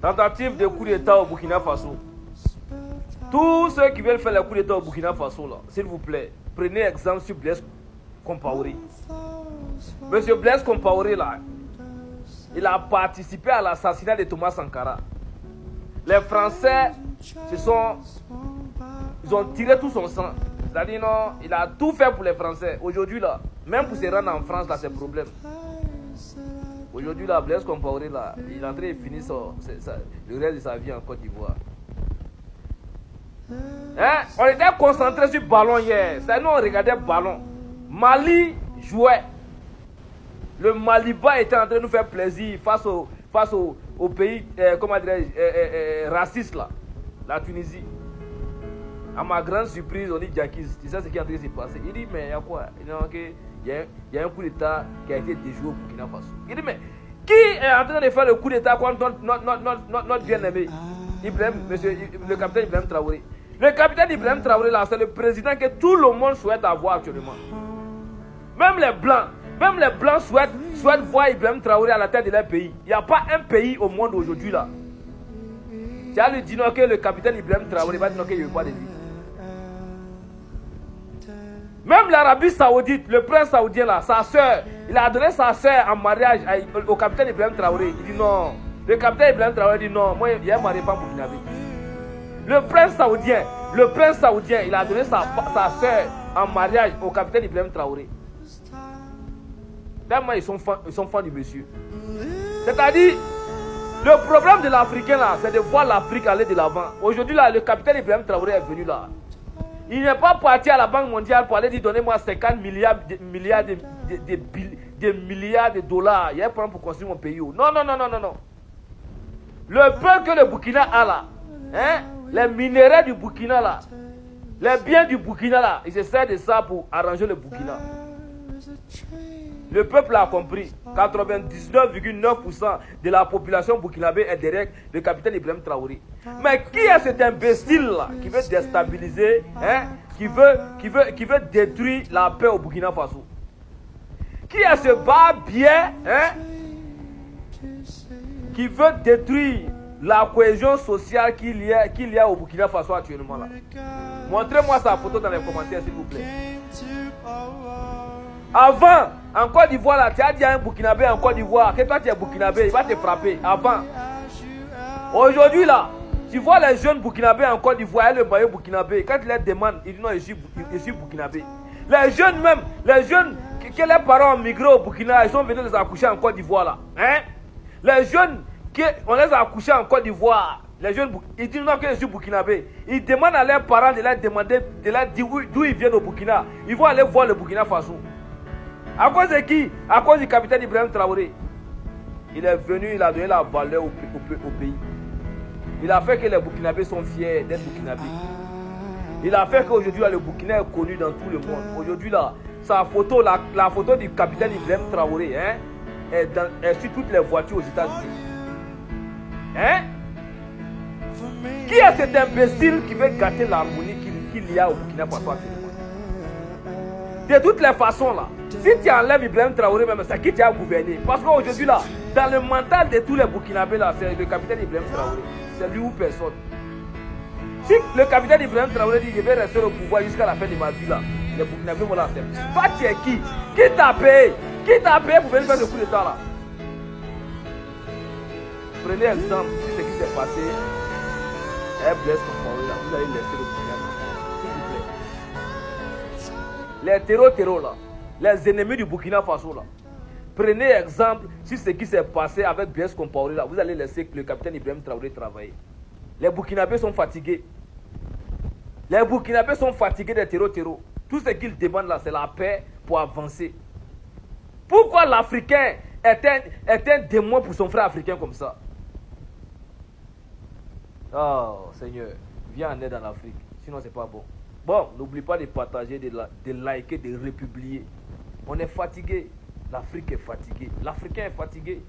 Tentative de coup d'État au Burkina Faso. Tous ceux qui veulent faire le coup d'État au Burkina Faso, là, s'il vous plaît, prenez exemple sur Blaise Compaoré. Monsieur Blaise Compaoré, là, il a participé à l'assassinat de Thomas Sankara. Les Français ils ont tiré tout son sang. C'est-à-dire, non, il a tout fait pour les Français. Aujourd'hui, là, même pour se rendre en France, là, c'est problème. Aujourd'hui, là, Blaise Compaoré, là, il est en train de finir le reste de sa vie en Côte d'Ivoire. Hein? On était concentré sur le ballon hier. C'est nous, on regardait le ballon. Mali jouait. Le Maliba était en train de nous faire plaisir face au pays, comment dirais-je, raciste, là, la Tunisie. À ma grande surprise, on dit Jacques, tu sais ce qui est en train de se passer. Il dit, mais il y a quoi? Il y a un coup d'État qui a été déjoué au Burkina Faso. Il dit, mais qui est en train de faire le coup d'État contre notre bien-aimé le capitaine Ibrahim Traoré? Le capitaine Ibrahim Traoré, là, c'est le président que tout le monde souhaite avoir actuellement. Même les Blancs souhaitent voir Ibrahim Traoré à la tête de leur pays. Il n'y a pas un pays au monde aujourd'hui, là. Tu as lui dit non que le capitaine Ibrahim Traoré va dire non qu'il n'y a pas de lui. Même l'Arabie Saoudite, le prince saoudien là, sa soeur, il a donné sa soeur en mariage au capitaine Ibrahim Traoré. Il dit non. Le capitaine Ibrahim Traoré dit non, moi il y a un mari pas burkinabé. Le prince saoudien, il a donné sa soeur en mariage au capitaine Ibrahim Traoré. Tellement ils sont fans du monsieur. C'est-à-dire, le problème de l'Africain là, c'est de voir l'Afrique aller de l'avant. Aujourd'hui là, le capitaine Ibrahim Traoré est venu là. Il n'est pas parti à la Banque mondiale pour aller dire donnez-moi 50 milliards de dollars. Il y a un problème pour construire mon pays. Non. Le peu que le Burkina a là, hein, les minéraux du Burkina là, les biens du Burkina là, il se sert de ça pour arranger le Burkina. Le peuple a compris. 99,9% de la population burkinabé est derrière le capitaine Ibrahim Traoré. Mais qui est cet imbécile là qui veut déstabiliser, hein, qui veut détruire la paix au Burkina Faso? Qui est ce barbier, hein, qui veut détruire la cohésion sociale qu'il y a au Burkina Faso actuellement là? Montrez-moi sa photo dans les commentaires s'il vous plaît. Avant, en Côte d'Ivoire, là, tu as dit à un Burkinabé en Côte d'Ivoire que toi tu es Burkinabé, il va te frapper. Avant. Aujourd'hui, là, tu vois les jeunes Burkinabés en Côte d'Ivoire et le maillot Burkinabé. Quand ils leur demandent, ils disent non, je suis Burkinabé. Les jeunes que les parents ont migré au Burkina, ils sont venus les accoucher en Côte d'Ivoire, là. Hein? Les jeunes, on les a accouchés en Côte d'Ivoire. Les jeunes, ils disent non, que je suis Burkinabé. Ils demandent à leurs parents de leur demander, de leur dire d'où ils viennent au Burkina. Ils vont aller voir le Burkina Faso. À cause de qui? À cause du capitaine Ibrahim Traoré. Il est venu, il a donné la valeur au pays. Il a fait que les Burkinabés sont fiers d'être Burkinabés. Il a fait qu'aujourd'hui, le Burkina est connu dans tout le monde. Aujourd'hui, sa photo, la photo du capitaine Ibrahim Traoré, hein, est sur toutes les voitures aux États-Unis. Hein? Qui est cet imbécile qui veut gâter l'harmonie qu'il y a au Burkina Faso? De toutes les façons, là, si tu enlèves Ibrahim Traoré, même c'est qui tu as gouverné. Parce qu'aujourd'hui, là, dans le mental de tous les Burkinabés, là, c'est le capitaine Ibrahim Traoré. C'est lui ou personne. Si le capitaine Ibrahim Traoré dit je vais rester au pouvoir jusqu'à la fin de ma vie, là, les Burkinabés vont l'accepter. Toi, tu es qui? Qui t'a payé? Qui t'a payé pour venir faire le coup d'état, là? Prenez exemple de ce qui s'est passé. Blaise Compaoré, là, vous allez laisser le Burkina. Les terreaux là, les ennemis du Burkina Faso là. Prenez exemple sur ce qui s'est passé avec Blaise Compaoré là. Vous allez laisser le capitaine Ibrahim Traoré travailler. Les Burkinabés sont fatigués. Les Burkinabés sont fatigués des terreaux. Tout ce qu'ils demandent là, c'est la paix pour avancer. Pourquoi l'Africain est un démon pour son frère africain comme ça? Oh Seigneur, viens en aide en Afrique. Sinon c'est pas bon. Bon, n'oublie pas de partager, de liker, de republier. On est fatigué. L'Afrique est fatiguée. L'Africain est fatigué.